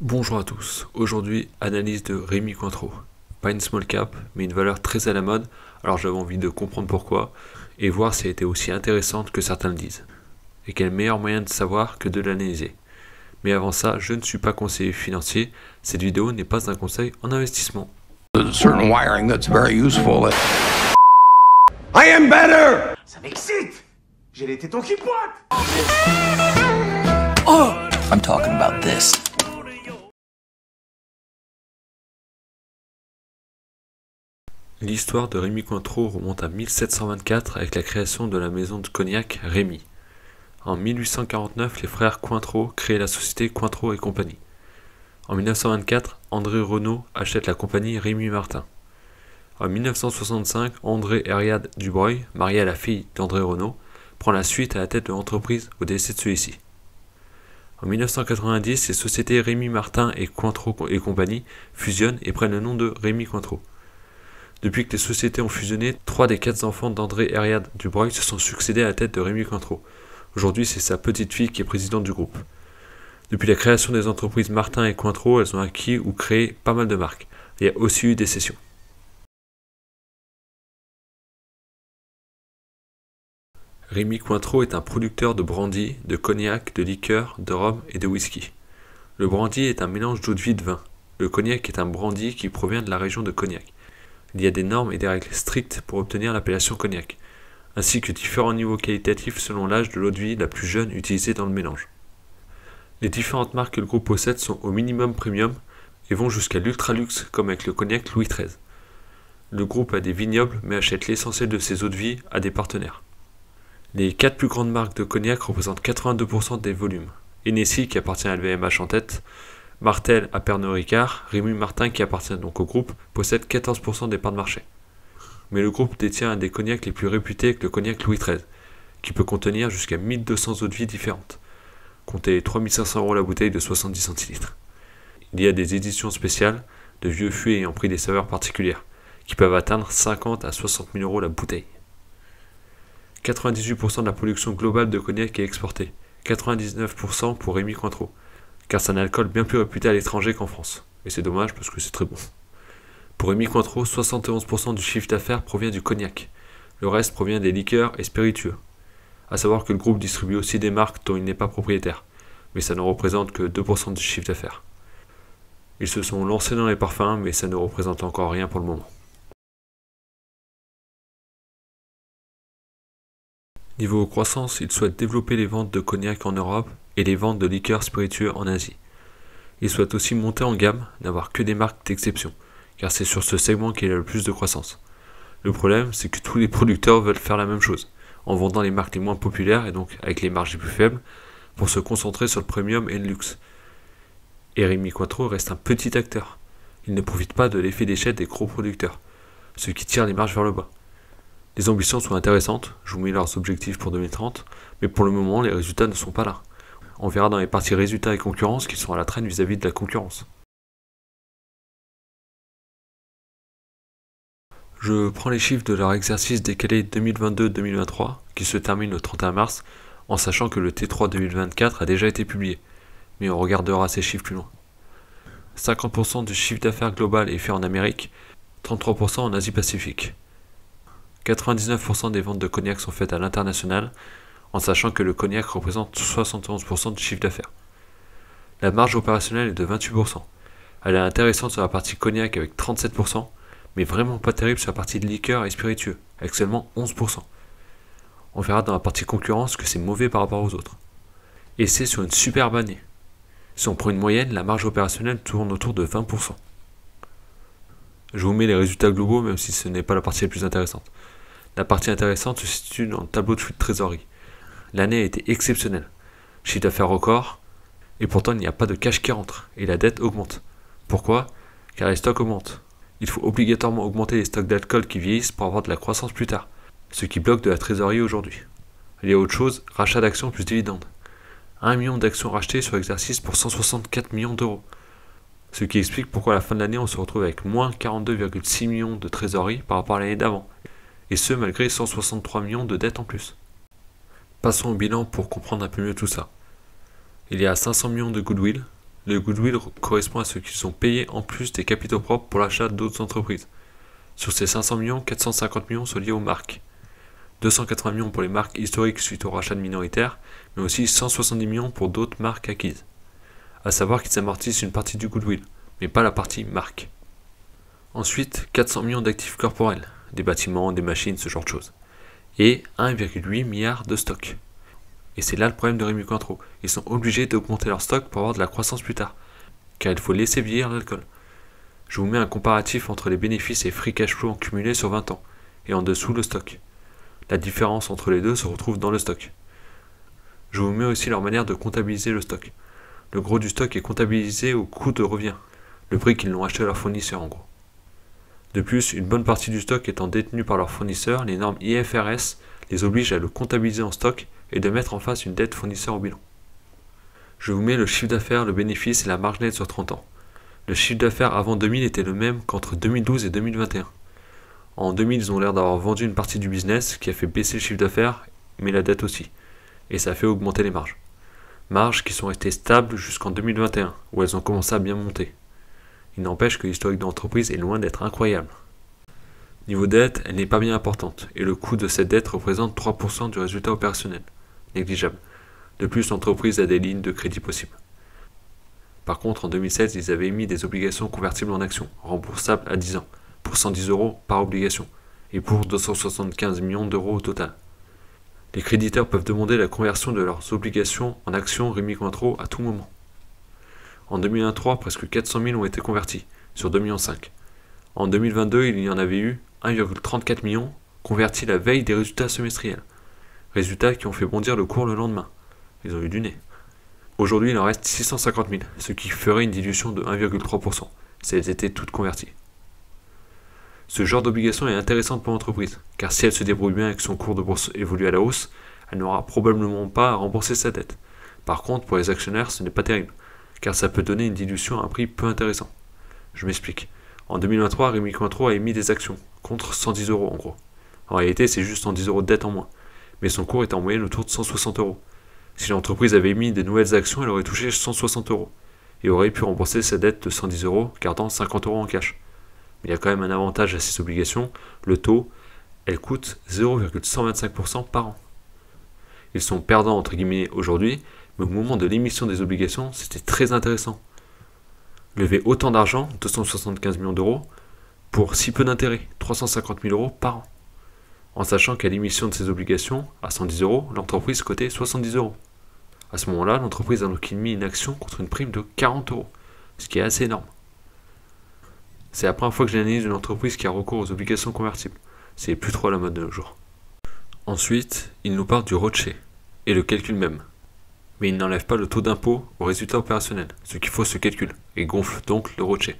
Bonjour à tous, aujourd'hui analyse de Rémi Cointreau. Pas une small cap, mais une valeur très à la mode, alors j'avais envie de comprendre pourquoi, et voir si elle était aussi intéressante que certains le disent. Et quel meilleur moyen de savoir que de l'analyser. Mais avant ça, je ne suis pas conseiller financier, cette vidéo n'est pas un conseil en investissement. There's a certain wiring that's very useful. I am better! Ça m'excite! J'ai les tétons qui pointent! Oh! I'm talking about this. L'histoire de Rémi Cointreau remonte à 1724 avec la création de la maison de cognac Rémi. En 1849, les frères Cointreau créent la société Cointreau et compagnie. En 1924, André Renaud achète la compagnie Rémi Martin. En 1965, André Herriade Dubreuil, marié à la fille d'André Renaud, prend la suite à la tête de l'entreprise au décès de celui-ci. En 1990, les sociétés Rémi Martin et Cointreau et compagnie fusionnent et prennent le nom de Rémi Cointreau. Depuis que les sociétés ont fusionné, 3 des 4 enfants d'André Herriade Dubreuil se sont succédés à la tête de Rémi Cointreau. Aujourd'hui, c'est sa petite fille qui est présidente du groupe. Depuis la création des entreprises Martin et Cointreau, elles ont acquis ou créé pas mal de marques. Il y a aussi eu des cessions. Rémi Cointreau est un producteur de brandy, de cognac, de liqueur, de rhum et de whisky. Le brandy est un mélange d'eau-de-vie et de vin. Le cognac est un brandy qui provient de la région de Cognac. Il y a des normes et des règles strictes pour obtenir l'appellation cognac, ainsi que différents niveaux qualitatifs selon l'âge de l'eau-de-vie la plus jeune utilisée dans le mélange. Les différentes marques que le groupe possède sont au minimum premium et vont jusqu'à l'ultra-luxe comme avec le cognac Louis XIII. Le groupe a des vignobles mais achète l'essentiel de ses eaux-de-vie à des partenaires. Les 4 plus grandes marques de cognac représentent 82% des volumes. Hennessy qui appartient à LVMH en tête, Martell à Pernod Ricard, Rémi Martin qui appartient donc au groupe, possède 14% des parts de marché. Mais le groupe détient un des cognacs les plus réputés avec le cognac Louis XIII, qui peut contenir jusqu'à 1200 eaux de vie différentes. Comptez 3500 € la bouteille de 70 centilitres. Il y a des éditions spéciales de vieux fûts ayant pris des saveurs particulières, qui peuvent atteindre 50 à 60 000 € la bouteille. 98% de la production globale de cognac est exportée, 99% pour Rémi Cointreau, car c'est un alcool bien plus réputé à l'étranger qu'en France. Et c'est dommage parce que c'est très bon. Pour Rémi Cointreau, 71% du chiffre d'affaires provient du cognac. Le reste provient des liqueurs et spiritueux. A savoir que le groupe distribue aussi des marques dont il n'est pas propriétaire, mais ça ne représente que 2% du chiffre d'affaires. Ils se sont lancés dans les parfums, mais ça ne représente encore rien pour le moment. Niveau croissance, ils souhaitent développer les ventes de cognac en Europe et les ventes de liqueurs spiritueux en Asie. Ils souhaitent aussi monter en gamme, n'avoir que des marques d'exception, car c'est sur ce segment qu'il y a le plus de croissance. Le problème, c'est que tous les producteurs veulent faire la même chose, en vendant les marques les moins populaires et donc avec les marges les plus faibles, pour se concentrer sur le premium et le luxe. Et Rémi Cointreau reste un petit acteur. Il ne profite pas de l'effet d'échelle des gros producteurs, ce qui tire les marges vers le bas. Les ambitions sont intéressantes, je vous mets leurs objectifs pour 2030, mais pour le moment, les résultats ne sont pas là. On verra dans les parties résultats et concurrence qu'ils sont à la traîne vis-à-vis de la concurrence. Je prends les chiffres de leur exercice décalé 2022-2023, qui se termine le 31 mars, en sachant que le T3 2024 a déjà été publié, mais on regardera ces chiffres plus loin. 50% du chiffre d'affaires global est fait en Amérique, 33% en Asie-Pacifique. 99% des ventes de cognac sont faites à l'international, en sachant que le cognac représente 71% du chiffre d'affaires. La marge opérationnelle est de 28%. Elle est intéressante sur la partie cognac avec 37%, mais vraiment pas terrible sur la partie de liqueur et spiritueux, avec seulement 11%. On verra dans la partie concurrence que c'est mauvais par rapport aux autres. Et c'est sur une superbe année. Si on prend une moyenne, la marge opérationnelle tourne autour de 20%. Je vous mets les résultats globaux, même si ce n'est pas la partie la plus intéressante. La partie intéressante se situe dans le tableau de flux de trésorerie. L'année a été exceptionnelle. Chiffre d'affaires record, et pourtant il n'y a pas de cash qui rentre, et la dette augmente. Pourquoi? Car les stocks augmentent. Il faut obligatoirement augmenter les stocks d'alcool qui vieillissent pour avoir de la croissance plus tard, ce qui bloque de la trésorerie aujourd'hui. Il y a autre chose, rachat d'actions plus dividendes. 1 million d'actions rachetées sur exercice pour 164 millions d'euros. Ce qui explique pourquoi à la fin de l'année on se retrouve avec moins 42,6 millions de trésorerie par rapport à l'année d'avant, et ce malgré 163 millions de dettes en plus. Passons au bilan pour comprendre un peu mieux tout ça. Il y a 500 millions de goodwill, Le goodwill correspond à ce qu'ils ont payé en plus des capitaux propres pour l'achat d'autres entreprises. Sur ces 500 millions, 450 millions sont liés aux marques. 280 millions pour les marques historiques suite au rachat de minoritaires, mais aussi 170 millions pour d'autres marques acquises. A savoir qu'ils amortissent une partie du goodwill, mais pas la partie marque. Ensuite, 400 millions d'actifs corporels, des bâtiments, des machines, ce genre de choses. Et 1,8 milliard de stocks. Et c'est là le problème de Rémy Cointreau. Ils sont obligés d'augmenter leur stock pour avoir de la croissance plus tard, car il faut laisser vieillir l'alcool. Je vous mets un comparatif entre les bénéfices et free cash flow en cumulé sur 20 ans, et en dessous le stock. La différence entre les deux se retrouve dans le stock. Je vous mets aussi leur manière de comptabiliser le stock. Le gros du stock est comptabilisé au coût de revient, le prix qu'ils l'ont acheté à leur fournisseur en gros. De plus, une bonne partie du stock étant détenue par leurs fournisseurs, les normes IFRS les obligent à le comptabiliser en stock et de mettre en face une dette fournisseur au bilan. Je vous mets le chiffre d'affaires, le bénéfice et la marge nette sur 30 ans. Le chiffre d'affaires avant 2000 était le même qu'entre 2012 et 2021. En 2000, ils ont l'air d'avoir vendu une partie du business qui a fait baisser le chiffre d'affaires, mais la dette aussi. Et ça a fait augmenter les marges. Marges qui sont restées stables jusqu'en 2021, où elles ont commencé à bien monter. Il n'empêche que l'historique de l'entreprise est loin d'être incroyable. Niveau dette, elle n'est pas bien importante, et le coût de cette dette représente 3% du résultat opérationnel. Négligeable. De plus, l'entreprise a des lignes de crédit possibles. Par contre, en 2016, ils avaient émis des obligations convertibles en actions, remboursables à 10 ans, pour 110 € par obligation, et pour 275 millions d'euros au total. Les créditeurs peuvent demander la conversion de leurs obligations en actions Rémy Cointreau à tout moment. En 2023, presque 400 000 ont été convertis, sur 2,5 millions. En 2022, il y en avait eu 1,34 million convertis la veille des résultats semestriels. Résultats qui ont fait bondir le cours le lendemain. Ils ont eu du nez. Aujourd'hui, il en reste 650 000, ce qui ferait une dilution de 1,3%, si elles étaient toutes converties. Ce genre d'obligation est intéressante pour l'entreprise, car si elle se débrouille bien et que son cours de bourse évolue à la hausse, elle n'aura probablement pas à rembourser sa dette. Par contre, pour les actionnaires, ce n'est pas terrible, car ça peut donner une dilution à un prix peu intéressant. Je m'explique. En 2023, Rémy Cointreau a émis des actions, contre 110 € en gros. En réalité, c'est juste 110 € de dette en moins, mais son cours est en moyenne autour de 160 €. Si l'entreprise avait émis de nouvelles actions, elle aurait touché 160 € et aurait pu rembourser sa dette de 110 €, gardant 50 € en cash. Mais il y a quand même un avantage à ces obligations, le taux, elle coûte 0,125% par an. Ils sont perdants entre guillemets aujourd'hui, mais au moment de l'émission des obligations, c'était très intéressant. Lever autant d'argent, 275 millions d'euros, pour si peu d'intérêt, 350 000 € par an. En sachant qu'à l'émission de ces obligations, à 110 €, l'entreprise cotait 70 €. À ce moment-là, l'entreprise a donc émis une action contre une prime de 40 €, ce qui est assez énorme. C'est la première fois que j'analyse une entreprise qui a recours aux obligations convertibles. C'est plus trop à la mode de nos jours. Ensuite, il nous parle du ROCE, et le calcul même. Mais il n'enlève pas le taux d'impôt au résultat opérationnel, ce qui fausse ce calcul, et gonfle donc le ROCE.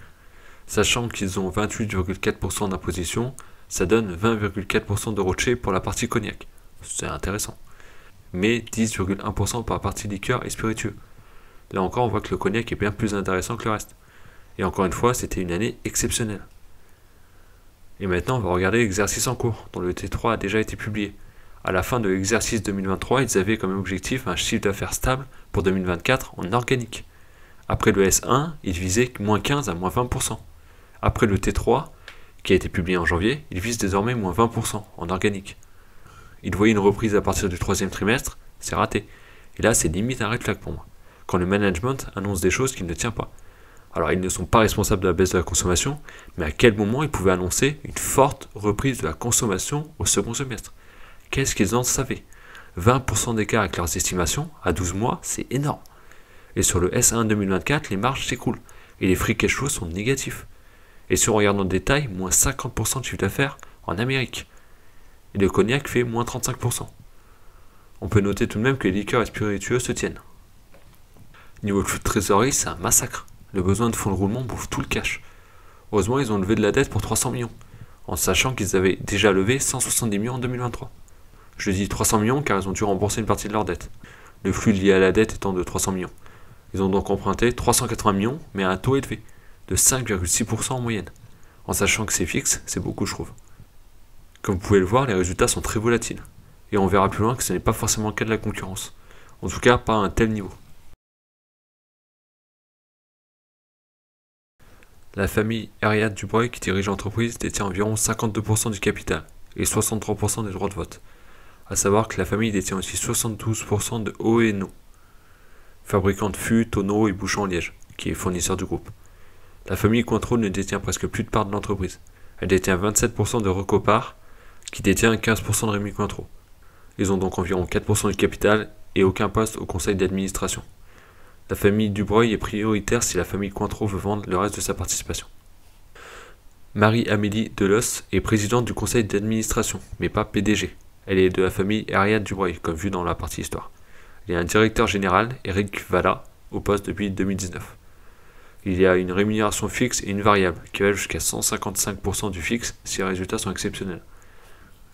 Sachant qu'ils ont 28,4% d'imposition, ça donne 20,4% de ROCE pour la partie cognac. C'est intéressant. Mais 10,1% pour la partie liqueur et spiritueux. Là encore, on voit que le cognac est bien plus intéressant que le reste. Et encore une fois, c'était une année exceptionnelle. Et maintenant, on va regarder l'exercice en cours, dont le T3 a déjà été publié. À la fin de l'exercice 2023, ils avaient comme objectif un chiffre d'affaires stable pour 2024 en organique. Après le S1, ils visaient moins 15 à moins 20%. Après le T3, qui a été publié en janvier, ils visent désormais moins 20% en organique. Ils voyaient une reprise à partir du troisième trimestre, c'est raté. Et là, c'est limite un red flag pour moi, quand le management annonce des choses qu'il ne tient pas. Alors, ils ne sont pas responsables de la baisse de la consommation, mais à quel moment ils pouvaient annoncer une forte reprise de la consommation au second semestre? Qu'est-ce qu'ils en savaient? 20% d'écart avec leurs estimations, à 12 mois, c'est énorme. Et sur le S1 2024, les marges s'écroulent, et les free cash flows sont négatifs. Et si on regarde dans le détail, moins 50% de chiffre d'affaires en Amérique. Et le cognac fait moins 35%. On peut noter tout de même que les liqueurs et spiritueux se tiennent. Niveau flux de trésorerie, c'est un massacre. Le besoin de fonds de roulement bouffe tout le cash. Heureusement, ils ont levé de la dette pour 300 millions, en sachant qu'ils avaient déjà levé 170 millions en 2023. Je dis 300 millions car ils ont dû rembourser une partie de leur dette. Le flux lié à la dette étant de 300 millions. Ils ont donc emprunté 380 millions, mais à un taux élevé, de 5,6% en moyenne. En sachant que c'est fixe, c'est beaucoup je trouve. Comme vous pouvez le voir, les résultats sont très volatiles. Et on verra plus loin que ce n'est pas forcément le cas de la concurrence. En tout cas, pas à un tel niveau. La famille Herriot Dubreuil, qui dirige l'entreprise, détient environ 52% du capital et 63% des droits de vote. A savoir que la famille détient aussi 72% de O&O, fabricant de fûts, tonneaux et bouchons en liège, qui est fournisseur du groupe. La famille Cointreau ne détient presque plus de part de l'entreprise. Elle détient 27% de Recopart, qui détient 15% de Rémy Cointreau. Ils ont donc environ 4% du capital et aucun poste au conseil d'administration. La famille Dubreuil est prioritaire si la famille Cointreau veut vendre le reste de sa participation. Marie-Amélie Delos est présidente du conseil d'administration, mais pas PDG. Elle est de la famille Herriot Dubreuil, comme vu dans la partie histoire. Il y a un directeur général, Eric Valla, au poste depuis 2019. Il y a une rémunération fixe et une variable, qui va jusqu'à 155% du fixe si les résultats sont exceptionnels.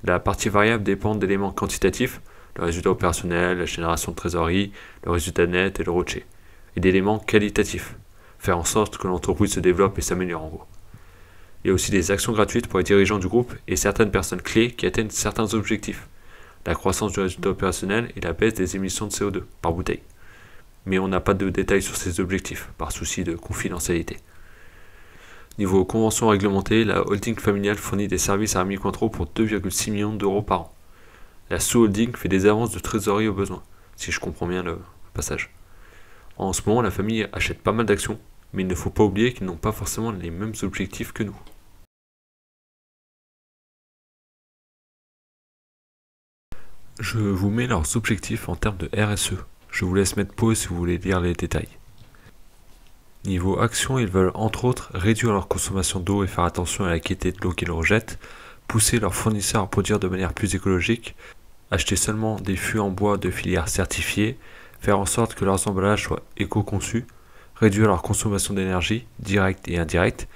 La partie variable dépend d'éléments quantitatifs, le résultat opérationnel, la génération de trésorerie, le résultat net et le ROCE, et d'éléments qualitatifs, faire en sorte que l'entreprise se développe et s'améliore en gros. Il y a aussi des actions gratuites pour les dirigeants du groupe et certaines personnes clés qui atteignent certains objectifs, la croissance du résultat opérationnel et la baisse des émissions de CO2 par bouteille. Mais on n'a pas de détails sur ces objectifs, par souci de confidentialité. Niveau convention réglementée, la holding familiale fournit des services à Rémy Cointreau pour 2,6 millions d'euros par an. La sous-holding fait des avances de trésorerie au besoin, si je comprends bien le passage. En ce moment, la famille achète pas mal d'actions, mais il ne faut pas oublier qu'ils n'ont pas forcément les mêmes objectifs que nous. Je vous mets leurs objectifs en termes de RSE. Je vous laisse mettre pause si vous voulez lire les détails. Niveau action, ils veulent entre autres réduire leur consommation d'eau et faire attention à la qualité de l'eau qu'ils rejettent, pousser leurs fournisseurs à produire de manière plus écologique, acheter seulement des fûts en bois de filière certifiée, faire en sorte que leurs emballages soient éco-conçus, réduire leur consommation d'énergie, directe et indirecte,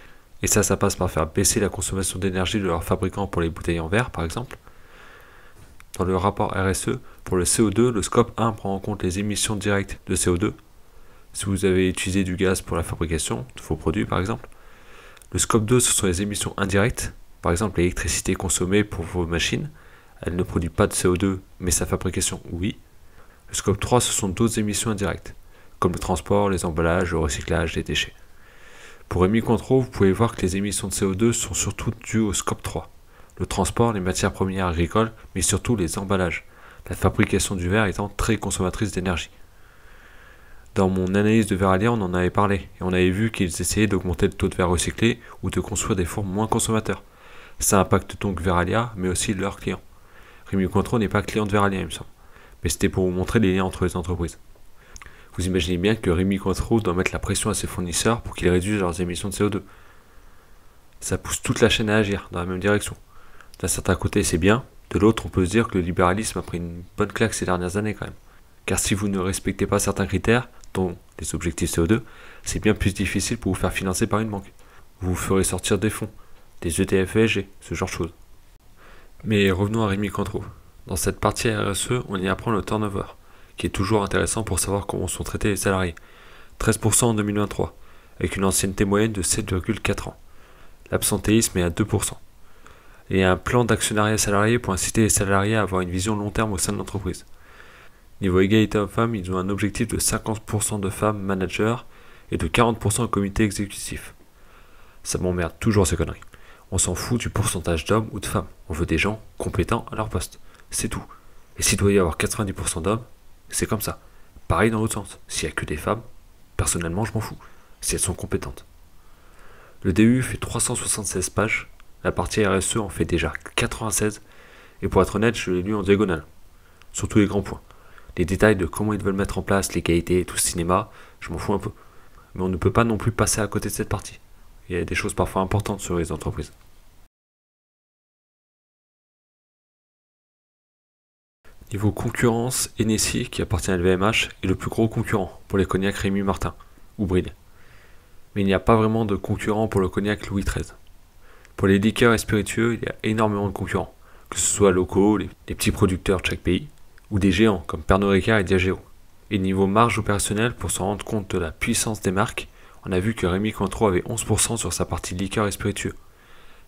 et ça passe par faire baisser la consommation d'énergie de leurs fabricants pour les bouteilles en verre par exemple. Dans le rapport RSE, pour le CO2, le scope 1 prend en compte les émissions directes de CO2. Si vous avez utilisé du gaz pour la fabrication de vos produits par exemple. Le scope 2, ce sont les émissions indirectes, par exemple l'électricité consommée pour vos machines. Elle ne produit pas de CO2, mais sa fabrication, oui. Le scope 3, ce sont d'autres émissions indirectes, comme le transport, les emballages, le recyclage, les déchets. Pour Rémy Cointreau, vous pouvez voir que les émissions de CO2 sont surtout dues au scope 3. Le transport, les matières premières agricoles, mais surtout les emballages. La fabrication du verre étant très consommatrice d'énergie. Dans mon analyse de Verallia, on en avait parlé, et on avait vu qu'ils essayaient d'augmenter le taux de verre recyclé ou de construire des fours moins consommateurs. Ça impacte donc Verallia, mais aussi leurs clients. Rémy Cointreau n'est pas client de Verallia, il me semble. Mais c'était pour vous montrer les liens entre les entreprises. Vous imaginez bien que Rémy Cointreau doit mettre la pression à ses fournisseurs pour qu'ils réduisent leurs émissions de CO2. Ça pousse toute la chaîne à agir dans la même direction. D'un certain côté, c'est bien. De l'autre, on peut se dire que le libéralisme a pris une bonne claque ces dernières années quand même. Car si vous ne respectez pas certains critères, dont les objectifs CO2, c'est bien plus difficile pour vous faire financer par une banque. Vous vous ferez sortir des fonds, des ETF ESG, ce genre de choses. Mais revenons à Rémy Cointreau. Dans cette partie RSE, on y apprend le turnover, qui est toujours intéressant pour savoir comment sont traités les salariés. 13% en 2023, avec une ancienneté moyenne de 7,4 ans. L'absentéisme est à 2%. Et un plan d'actionnariat salarié pour inciter les salariés à avoir une vision long terme au sein de l'entreprise. Niveau égalité hommes-femmes, ils ont un objectif de 50% de femmes managers et de 40% au comité exécutif. Ça m'emmerde toujours ces conneries. On s'en fout du pourcentage d'hommes ou de femmes. On veut des gens compétents à leur poste. C'est tout. Et s'il doit y avoir 90% d'hommes, c'est comme ça. Pareil dans l'autre sens. S'il n'y a que des femmes, personnellement je m'en fous. Si elles sont compétentes. Le DU fait 376 pages. La partie RSE en fait déjà 96. Et pour être honnête, je l'ai lu en diagonale. Surtout les grands points. Les détails de comment ils veulent mettre en place l'égalité et tout ce cinéma, je m'en fous un peu. Mais on ne peut pas non plus passer à côté de cette partie. Il y a des choses parfois importantes sur les entreprises. Niveau concurrence, Hennessy, qui appartient à LVMH, est le plus gros concurrent pour les cognacs Rémy Martin, ou Brillet. Mais il n'y a pas vraiment de concurrent pour le cognac Louis XIII. Pour les liqueurs et spiritueux, il y a énormément de concurrents, que ce soit locaux, les petits producteurs de chaque pays, ou des géants comme Pernod Ricard et Diageo. Et niveau marge opérationnelle, pour se rendre compte de la puissance des marques, on a vu que Rémy Cointreau avait 11% sur sa partie liqueurs et spiritueux.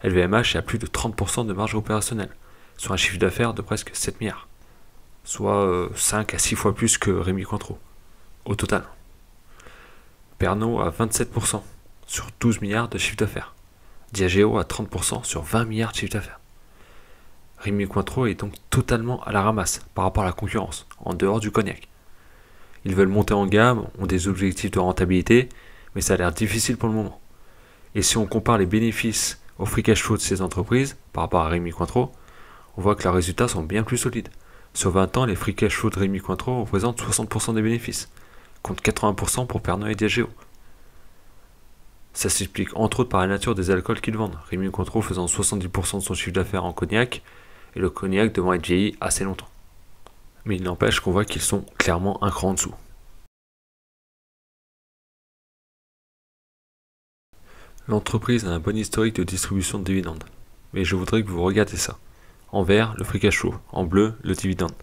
LVMH est à plus de 30% de marge opérationnelle, sur un chiffre d'affaires de presque 7 milliards. Soit 5 à 6 fois plus que Rémy Cointreau, au total. Pernod à 27%, sur 12 milliards de chiffre d'affaires. Diageo à 30% sur 20 milliards de chiffre d'affaires. Rémy Cointreau est donc totalement à la ramasse par rapport à la concurrence, en dehors du cognac. Ils veulent monter en gamme, ont des objectifs de rentabilité, mais ça a l'air difficile pour le moment. Et si on compare les bénéfices au free cash flow de ces entreprises par rapport à Rémy Cointreau, on voit que leurs résultats sont bien plus solides. Sur 20 ans, les free cash flow de Rémy Cointreau représentent 60% des bénéfices, contre 80% pour Pernod et Diageo. Ça s'explique entre autres par la nature des alcools qu'ils vendent, Rémy Cointreau faisant 70% de son chiffre d'affaires en cognac, et le cognac devant être vieilli assez longtemps. Mais il n'empêche qu'on voit qu'ils sont clairement un cran en dessous. L'entreprise a un bon historique de distribution de dividendes, mais je voudrais que vous regardiez ça. En vert, le free cash flow, en bleu, le dividende,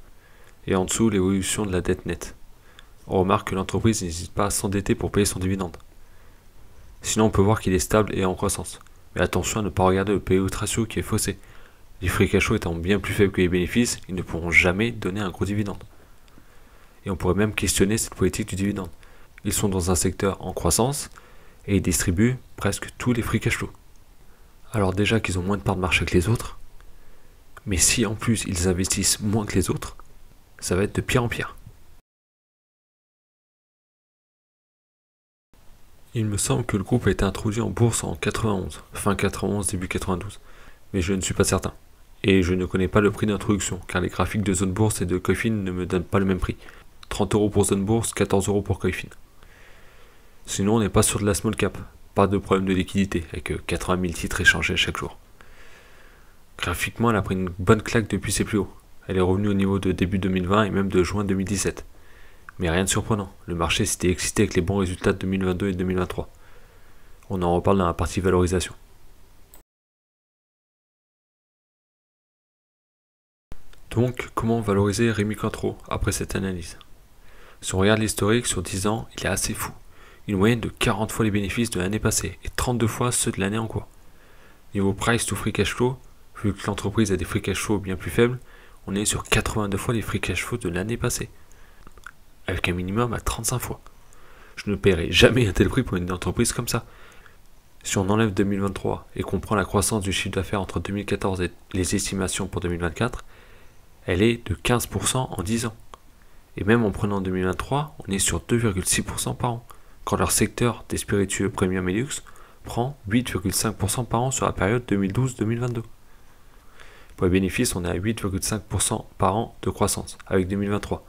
et en dessous, l'évolution de la dette nette. On remarque que l'entreprise n'hésite pas à s'endetter pour payer son dividende. Sinon, on peut voir qu'il est stable et en croissance. Mais attention à ne pas regarder le payout ratio qui est faussé. Les free cash flow étant bien plus faibles que les bénéfices, ils ne pourront jamais donner un gros dividende. Et on pourrait même questionner cette politique du dividende. Ils sont dans un secteur en croissance et ils distribuent presque tous les free cash flow. Alors déjà qu'ils ont moins de parts de marché que les autres, mais si en plus ils investissent moins que les autres, ça va être de pire en pire. Il me semble que le groupe a été introduit en bourse en 91, fin 91, début 92, mais je ne suis pas certain. Et je ne connais pas le prix d'introduction, car les graphiques de Zone Bourse et de Coifin ne me donnent pas le même prix. 30 € pour Zone Bourse, 14 € pour Coifin. Sinon, on n'est pas sur de la small cap, pas de problème de liquidité, avec 80 000 titres échangés chaque jour. Graphiquement, elle a pris une bonne claque depuis ses plus hauts. Elle est revenue au niveau de début 2020 et même de juin 2017. Mais rien de surprenant, le marché s'était excité avec les bons résultats de 2022 et 2023. On en reparle dans la partie valorisation. Donc, comment valoriser Rémy Cointreau après cette analyse? Si on regarde l'historique sur 10 ans, il est assez fou. Une moyenne de 40 fois les bénéfices de l'année passée et 32 fois ceux de l'année en cours. Niveau price to free cash flow, vu que l'entreprise a des free cash flow bien plus faibles, on est sur 82 fois les free cash flow de l'année passée, avec un minimum à 35 fois. Je ne paierai jamais un tel prix pour une entreprise comme ça. Si on enlève 2023 et qu'on prend la croissance du chiffre d'affaires entre 2014 et les estimations pour 2024, elle est de 15% en 10 ans. Et même en prenant 2023, on est sur 2,6% par an, quand leur secteur des spiritueux premium et luxe prend 8,5% par an sur la période 2012-2022. Pour les bénéfices, on est à 8,5% par an de croissance, avec 2023.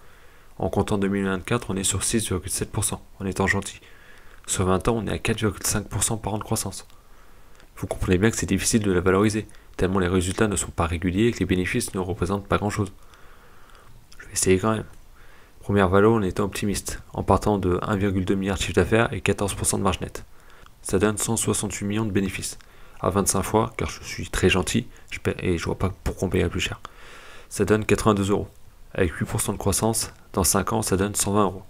En comptant 2024, on est sur 6,7%, en étant gentil. Sur 20 ans, on est à 4,5% par an de croissance. Vous comprenez bien que c'est difficile de la valoriser, tellement les résultats ne sont pas réguliers et que les bénéfices ne représentent pas grand-chose. Je vais essayer quand même. Première valo en étant optimiste, en partant de 1,2 milliard de chiffre d'affaires et 14% de marge nette. Ça donne 168 millions de bénéfices. À 25 fois, car je suis très gentil, et je vois pas pourquoi on paye plus cher. Ça donne 82 €. Avec 8% de croissance, dans 5 ans, ça donne 120 €.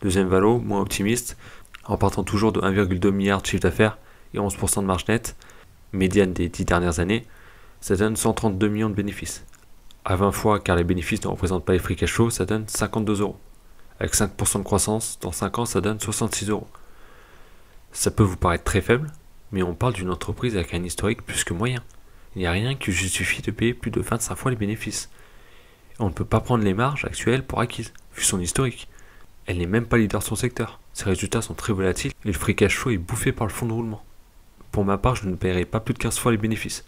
Deuxième valo, moins optimiste, en partant toujours de 1,2 milliard de chiffre d'affaires et 11% de marge nette, médiane des 10 dernières années, ça donne 132 millions de bénéfices. À 20 fois, car les bénéfices ne représentent pas les free cash flow, ça donne 52 €. Avec 5% de croissance, dans 5 ans, ça donne 66 €. Ça peut vous paraître très faible, mais on parle d'une entreprise avec un historique plus que moyen. Il n'y a rien qui justifie de payer plus de 25 fois les bénéfices. On ne peut pas prendre les marges actuelles pour acquises, vu son historique. Elle n'est même pas leader de son secteur. Ses résultats sont très volatiles et le free cash flow est bouffé par le fonds de roulement. Pour ma part, je ne paierai pas plus de 15 fois les bénéfices.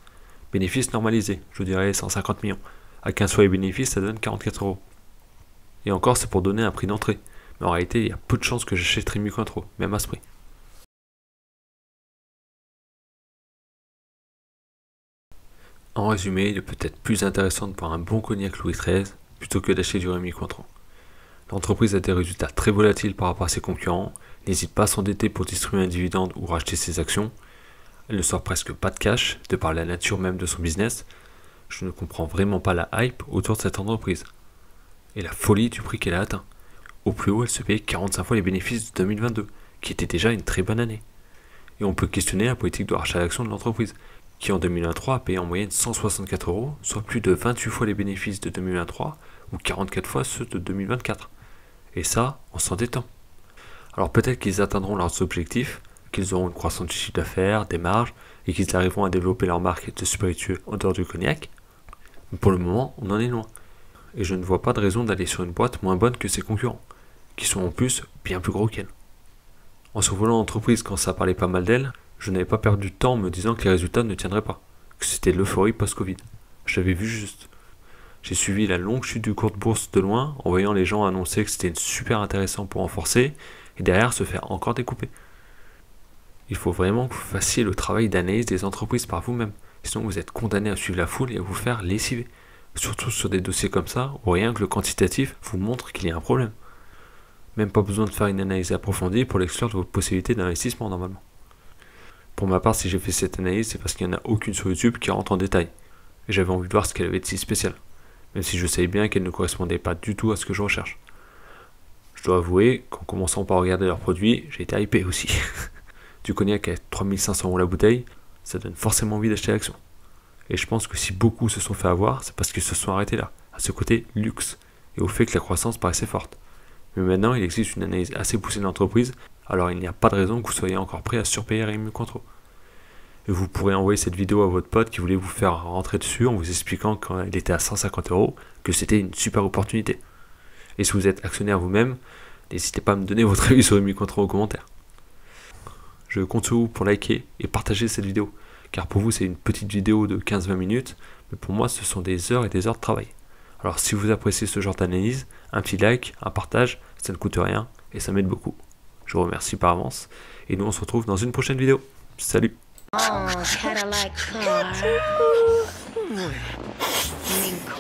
Bénéfices normalisés, je dirais 150 millions. À 15 fois les bénéfices, ça donne 44 €. Et encore, c'est pour donner un prix d'entrée. Mais en réalité, il y a peu de chances que j'achète Rémy Cointreau, même à ce prix. En résumé, il est peut-être plus intéressant de prendre un bon cognac Louis XIII plutôt que d'acheter du Rémy Cointreau. L'entreprise a des résultats très volatiles par rapport à ses concurrents, n'hésite pas à s'endetter pour distribuer un dividende ou racheter ses actions. Elle ne sort presque pas de cash, de par la nature même de son business. Je ne comprends vraiment pas la hype autour de cette entreprise. Et la folie du prix qu'elle a atteint. Au plus haut, elle se payait 45 fois les bénéfices de 2022, qui était déjà une très bonne année. Et on peut questionner la politique de rachat d'actions de l'entreprise, qui en 2023 a payé en moyenne 164 €, soit plus de 28 fois les bénéfices de 2023, ou 44 fois ceux de 2024. Et ça, en s'endettant. Alors peut-être qu'ils atteindront leurs objectifs, qu'ils auront une croissance du chiffre d'affaires, des marges, et qu'ils arriveront à développer leur marque de spiritueux en dehors du cognac. Mais pour le moment, on en est loin. Et je ne vois pas de raison d'aller sur une boîte moins bonne que ses concurrents, qui sont en plus bien plus gros qu'elle. En survolant l'entreprise quand ça parlait pas mal d'elle, je n'avais pas perdu de temps en me disant que les résultats ne tiendraient pas, que c'était l'euphorie post-Covid. J'avais vu juste. J'ai suivi la longue chute du cours de bourse de loin, en voyant les gens annoncer que c'était super intéressant pour renforcer, et derrière se faire encore découper. Il faut vraiment que vous fassiez le travail d'analyse des entreprises par vous-même, sinon vous êtes condamné à suivre la foule et à vous faire lessiver. Surtout sur des dossiers comme ça, où rien que le quantitatif vous montre qu'il y a un problème. Même pas besoin de faire une analyse approfondie pour l'exclure de votre possibilité d'investissement normalement. Pour ma part, si j'ai fait cette analyse, c'est parce qu'il n'y en a aucune sur YouTube qui rentre en détail. Et j'avais envie de voir ce qu'elle avait de si spécial, même si je savais bien qu'elle ne correspondait pas du tout à ce que je recherche. Je dois avouer qu'en commençant par regarder leurs produits, j'ai été hypé aussi. Du cognac à 3500 € la bouteille, ça donne forcément envie d'acheter l'action. Et je pense que si beaucoup se sont fait avoir, c'est parce qu'ils se sont arrêtés là, à ce côté luxe, et au fait que la croissance paraissait forte. Mais maintenant, il existe une analyse assez poussée de l'entreprise, alors il n'y a pas de raison que vous soyez encore prêt à surpayer Rémy Cointreau. Et vous pourrez envoyer cette vidéo à votre pote qui voulait vous faire rentrer dessus en vous expliquant quand il était à 150 € que c'était une super opportunité. Et si vous êtes actionnaire vous-même, n'hésitez pas à me donner votre avis sur Rémy Cointreau en commentaire. Je compte sur vous pour liker et partager cette vidéo, car pour vous c'est une petite vidéo de 15-20 minutes, mais pour moi ce sont des heures et des heures de travail. Alors si vous appréciez ce genre d'analyse, un petit like, un partage, ça ne coûte rien et ça m'aide beaucoup. Je vous remercie par avance et nous on se retrouve dans une prochaine vidéo. Salut! Oh, Cadillac car.